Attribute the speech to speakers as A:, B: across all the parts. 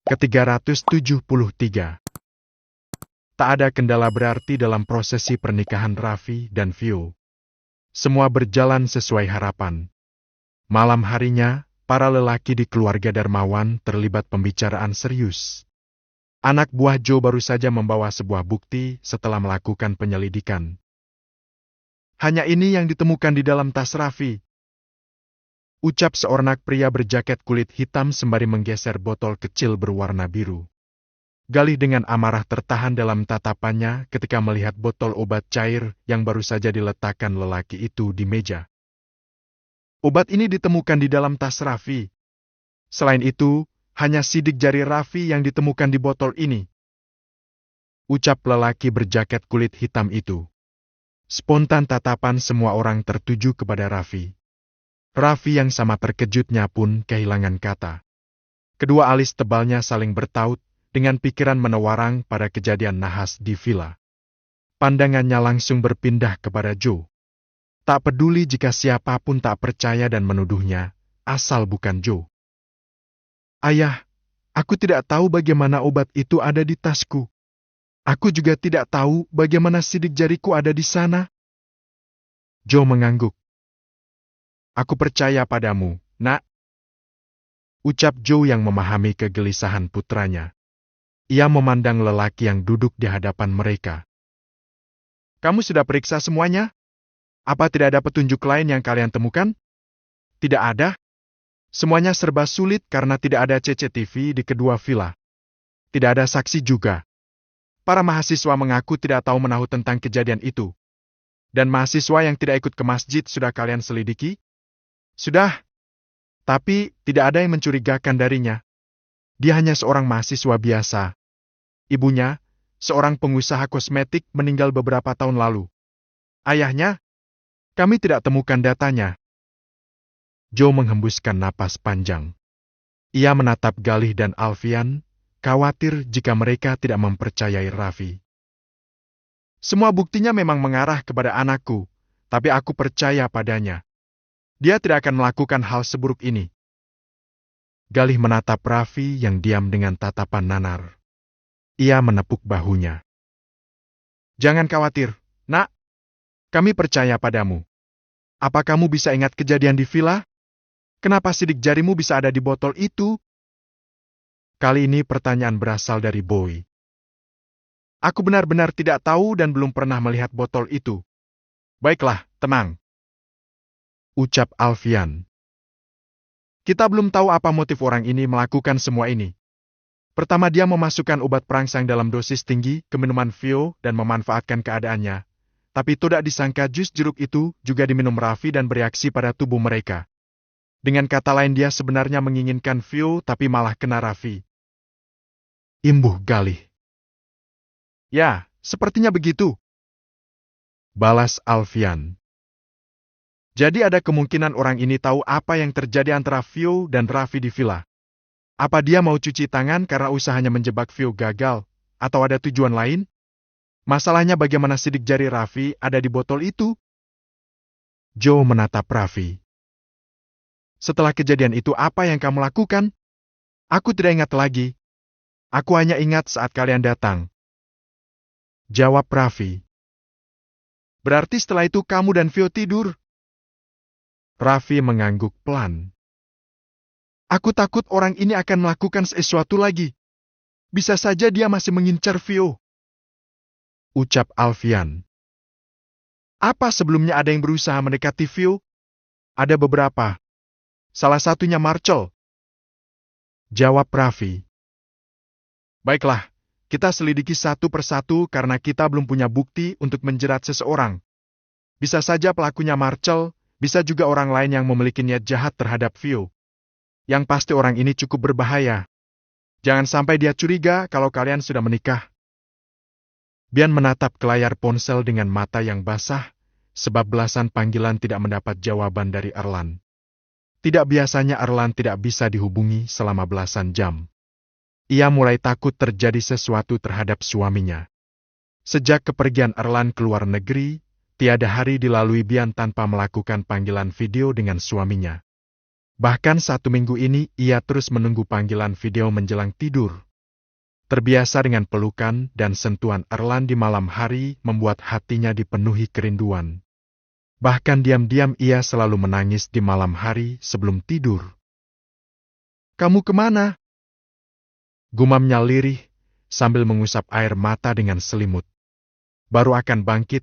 A: Ke-373. Tak ada kendala berarti dalam prosesi pernikahan Raffi dan Vio. Semua berjalan sesuai harapan. Malam harinya, para lelaki di keluarga Darmawan terlibat pembicaraan serius. Anak buah Joe baru saja membawa sebuah bukti setelah melakukan penyelidikan. Hanya ini yang ditemukan di dalam tas Raffi. Ucap seorang pria berjaket kulit hitam sembari menggeser botol kecil berwarna biru. Galih dengan amarah tertahan dalam tatapannya ketika melihat botol obat cair yang baru saja diletakkan lelaki itu di meja. Obat ini ditemukan di dalam tas Raffi. Selain itu, hanya sidik jari Raffi yang ditemukan di botol ini. Ucap lelaki berjaket kulit hitam itu. Spontan tatapan semua orang tertuju kepada Raffi. Raffi yang sama terkejutnya pun kehilangan kata. Kedua alis tebalnya saling bertaut dengan pikiran menewarang pada kejadian nahas di villa. Pandangannya langsung berpindah kepada Joe. Tak peduli jika siapapun tak percaya dan menuduhnya, asal bukan Joe. Ayah, aku tidak tahu bagaimana obat itu ada di tasku. Aku juga tidak tahu bagaimana sidik jariku ada di sana. Joe mengangguk. Aku percaya padamu, Nak. Ucap Joe yang memahami kegelisahan putranya. Ia memandang lelaki yang duduk di hadapan mereka. Kamu sudah periksa semuanya? Apa tidak ada petunjuk lain yang kalian temukan? Tidak ada. Semuanya serba sulit karena tidak ada CCTV di kedua villa. Tidak ada saksi juga. Para mahasiswa mengaku tidak tahu menahu tentang kejadian itu. Dan mahasiswa yang tidak ikut ke masjid sudah kalian selidiki? Sudah. Tapi tidak ada yang mencurigakan darinya. Dia hanya seorang mahasiswa biasa. Ibunya, seorang pengusaha kosmetik, meninggal beberapa tahun lalu. Ayahnya, kami tidak temukan datanya. Joe menghembuskan napas panjang. Ia menatap Galih dan Alfian, khawatir jika mereka tidak mempercayai Raffi. Semua buktinya memang mengarah kepada anakku, tapi aku percaya padanya. Dia tidak akan melakukan hal seburuk ini. Galih menatap Raffi yang diam dengan tatapan nanar. Ia menepuk bahunya. Jangan khawatir, Nak. Kami percaya padamu. Apa kamu bisa ingat kejadian di villa? Kenapa sidik jarimu bisa ada di botol itu? Kali ini pertanyaan berasal dari Boy. Aku benar-benar tidak tahu dan belum pernah melihat botol itu. Baiklah, tenang. Ucap Alfian. Kita belum tahu apa motif orang ini melakukan semua ini. Pertama, dia memasukkan obat perangsang dalam dosis tinggi ke minuman Vio dan memanfaatkan keadaannya. Tapi tidak disangka jus jeruk itu juga diminum Raffi dan bereaksi pada tubuh mereka. Dengan kata lain, dia sebenarnya menginginkan Vio tapi malah kena Raffi. Imbuh Galih. Ya, sepertinya begitu. Balas Alfian. Jadi ada kemungkinan orang ini tahu apa yang terjadi antara Vio dan Raffi di villa. Apa dia mau cuci tangan karena usahanya menjebak Vio gagal, atau ada tujuan lain? Masalahnya bagaimana sidik jari Raffi ada di botol itu? Joe menatap Raffi. Setelah kejadian itu apa yang kamu lakukan? Aku tidak ingat lagi. Aku hanya ingat saat kalian datang. Jawab Raffi. Berarti setelah itu kamu dan Vio tidur? Raffi mengangguk pelan. Aku takut orang ini akan melakukan sesuatu lagi. Bisa saja dia masih mengincar Vio. Ucap Alfian. Apa sebelumnya ada yang berusaha mendekati Vio? Ada beberapa. Salah satunya Marcel. Jawab Raffi. Baiklah, kita selidiki satu persatu karena kita belum punya bukti untuk menjerat seseorang. Bisa saja pelakunya Marcel, bisa juga orang lain yang memiliki niat jahat terhadap Vio. Yang pasti orang ini cukup berbahaya. Jangan sampai dia curiga kalau kalian sudah menikah. Bian menatap ke layar ponsel dengan mata yang basah, sebab belasan panggilan tidak mendapat jawaban dari Erlan. Tidak biasanya Erlan tidak bisa dihubungi selama belasan jam. Ia mulai takut terjadi sesuatu terhadap suaminya. Sejak kepergian Erlan ke luar negeri, tiada hari dilalui Bian tanpa melakukan panggilan video dengan suaminya. Bahkan 1 minggu ini ia terus menunggu panggilan video menjelang tidur. Terbiasa dengan pelukan dan sentuhan Erlan di malam hari membuat hatinya dipenuhi kerinduan. Bahkan diam-diam ia selalu menangis di malam hari sebelum tidur. "Kamu kemana?" gumamnya lirih sambil mengusap air mata dengan selimut. Baru akan bangkit,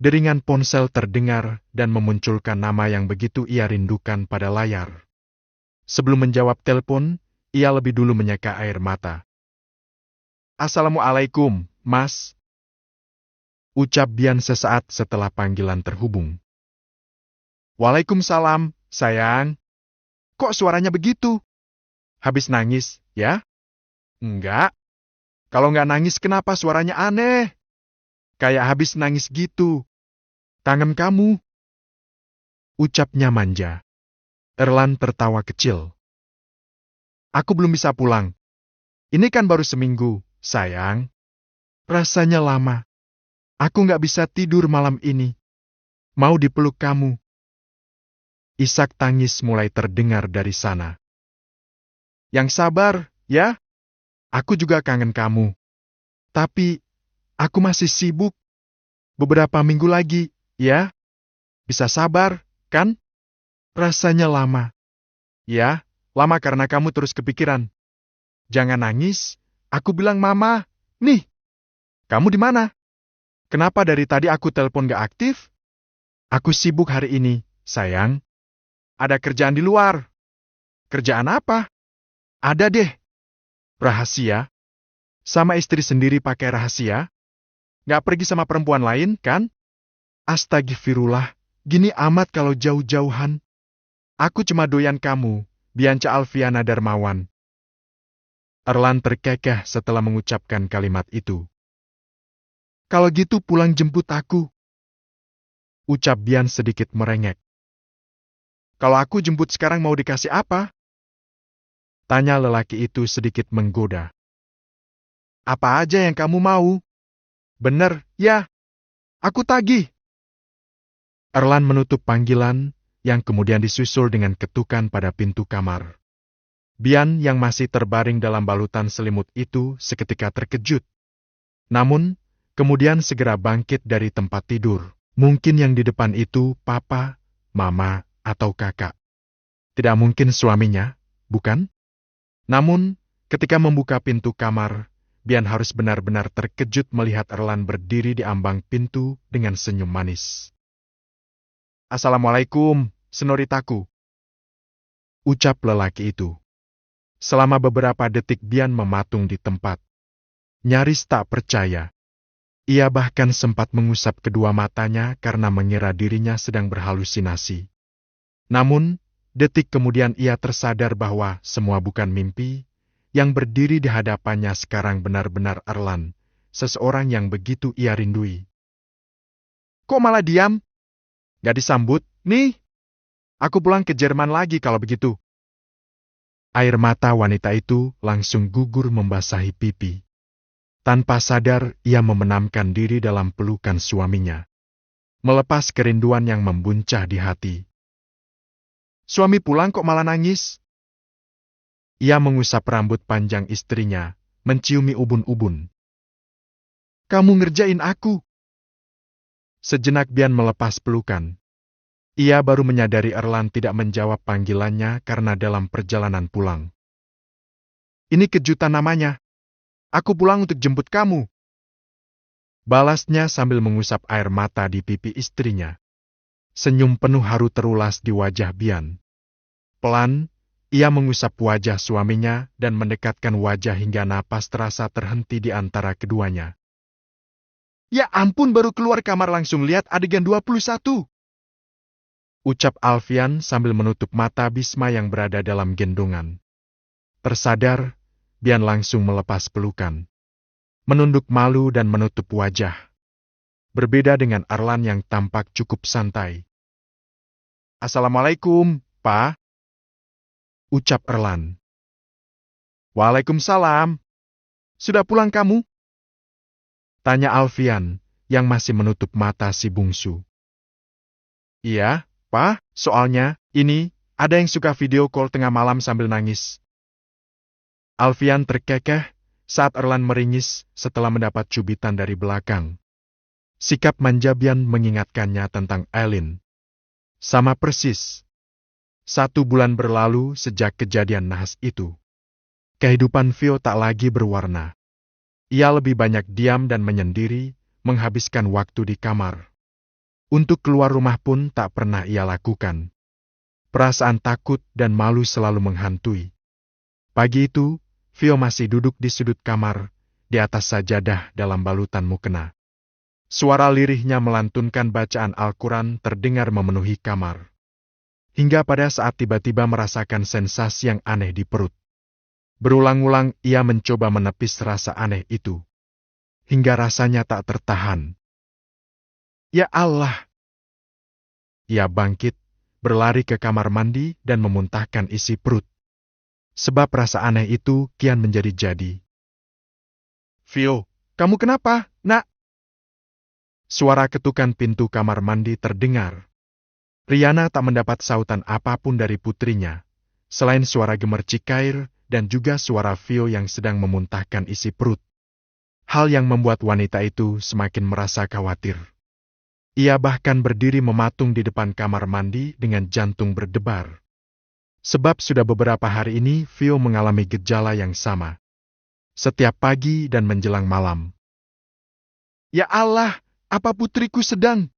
A: deringan ponsel terdengar dan memunculkan nama yang begitu ia rindukan pada layar. Sebelum menjawab telepon, ia lebih dulu menyeka air mata. "Assalamualaikum, Mas," ucap Bian sesaat setelah panggilan terhubung. "Waalaikumsalam, sayang. Kok suaranya begitu? Habis nangis, ya?" "Enggak. Kalau nggak nangis kenapa suaranya aneh? Kayak habis nangis gitu. Kangen kamu," ucapnya manja. Erlan tertawa kecil. "Aku belum bisa pulang. Ini kan baru seminggu, sayang. Rasanya lama. Aku nggak bisa tidur malam ini. Mau dipeluk kamu." Isak tangis mulai terdengar dari sana. "Yang sabar, ya. Aku juga kangen kamu. Tapi, aku masih sibuk. Beberapa minggu lagi, ya. Bisa sabar, kan? Rasanya lama." "Ya, lama karena kamu terus kepikiran. Jangan nangis. Aku bilang mama. Nih, kamu di mana? Kenapa dari tadi aku telepon gak aktif?" "Aku sibuk hari ini, sayang. Ada kerjaan di luar." "Kerjaan apa?" "Ada deh. Rahasia. Sama istri sendiri pakai rahasia. Gak pergi sama perempuan lain, kan?" "Astagfirullah, gini amat kalau jauh-jauhan. Aku cuma doyan kamu, Bianca Alfiana Darmawan." Erlan terkekeh setelah mengucapkan kalimat itu. "Kalau gitu pulang jemput aku," ucap Bian sedikit merengek. "Kalau aku jemput sekarang mau dikasih apa?" tanya lelaki itu sedikit menggoda. "Apa aja yang kamu mau. Bener, ya. Aku tagih." Erlan menutup panggilan, yang kemudian disusul dengan ketukan pada pintu kamar. Bian yang masih terbaring dalam balutan selimut itu seketika terkejut. Namun, kemudian segera bangkit dari tempat tidur. Mungkin yang di depan itu papa, mama, atau kakak. Tidak mungkin suaminya, bukan? Namun, ketika membuka pintu kamar, Bian harus benar-benar terkejut melihat Erlan berdiri di ambang pintu dengan senyum manis. "Assalamualaikum, senoritaku," ucap lelaki itu. Selama beberapa detik Bian mematung di tempat. Nyaris tak percaya. Ia bahkan sempat mengusap kedua matanya karena mengira dirinya sedang berhalusinasi. Namun, detik kemudian ia tersadar bahwa semua bukan mimpi. Yang berdiri di hadapannya sekarang benar-benar Erlan, seseorang yang begitu ia rindui. "Kok malah diam? Gak disambut? Nih, aku pulang ke Jerman lagi kalau begitu." Air mata wanita itu langsung gugur membasahi pipi. Tanpa sadar, ia membenamkan diri dalam pelukan suaminya. Melepas kerinduan yang membuncah di hati. "Suami pulang kok malah nangis?" Ia mengusap rambut panjang istrinya, menciumi ubun-ubun. "Kamu ngerjain aku." Sejenak Bian melepas pelukan. Ia baru menyadari Erlan tidak menjawab panggilannya karena dalam perjalanan pulang. "Ini kejutan namanya. Aku pulang untuk jemput kamu," balasnya sambil mengusap air mata di pipi istrinya. Senyum penuh haru terulas di wajah Bian. Pelan, ia mengusap wajah suaminya dan mendekatkan wajah hingga napas terasa terhenti di antara keduanya. "Ya ampun, baru keluar kamar langsung lihat adegan 21. Ucap Alfian sambil menutup mata Bisma yang berada dalam gendongan. Tersadar, Bian langsung melepas pelukan. Menunduk malu dan menutup wajah. Berbeda dengan Erlan yang tampak cukup santai. "Assalamualaikum, Pa," ucap Erlan. "Waalaikumsalam. Sudah pulang kamu?" tanya Alfian yang masih menutup mata si bungsu. "Iya, Pa, soalnya ini Ada yang suka video call tengah malam sambil nangis. Alfian terkekeh saat Erlan meringis setelah mendapat cubitan dari belakang. Sikap Manjabian mengingatkannya tentang Eileen. Sama persis. 1 bulan berlalu sejak kejadian nahas itu. Kehidupan Vio tak lagi berwarna. Ia lebih banyak diam dan menyendiri, menghabiskan waktu di kamar. Untuk keluar rumah pun tak pernah ia lakukan. Perasaan takut dan malu selalu menghantui. Pagi itu, Vio masih duduk di sudut kamar, di atas sajadah dalam balutan mukena. Suara lirihnya melantunkan bacaan Al-Quran terdengar memenuhi kamar. Hingga pada saat tiba-tiba merasakan sensasi yang aneh di perut. Berulang-ulang ia mencoba menepis rasa aneh itu. Hingga rasanya tak tertahan. Ya Allah! Ia bangkit, berlari ke kamar mandi dan memuntahkan isi perut. Sebab rasa aneh itu kian menjadi-jadi. Vio, kamu kenapa, nak? Suara ketukan pintu kamar mandi terdengar. Riana tak mendapat sautan apapun dari putrinya, selain suara gemercik air dan juga suara Vio yang sedang memuntahkan isi perut. Hal yang membuat wanita itu semakin merasa khawatir. Ia bahkan berdiri mematung di depan kamar mandi dengan jantung berdebar. Sebab sudah beberapa hari ini Vio mengalami gejala yang sama. Setiap pagi dan menjelang malam. Ya Allah, apa putriku sedang?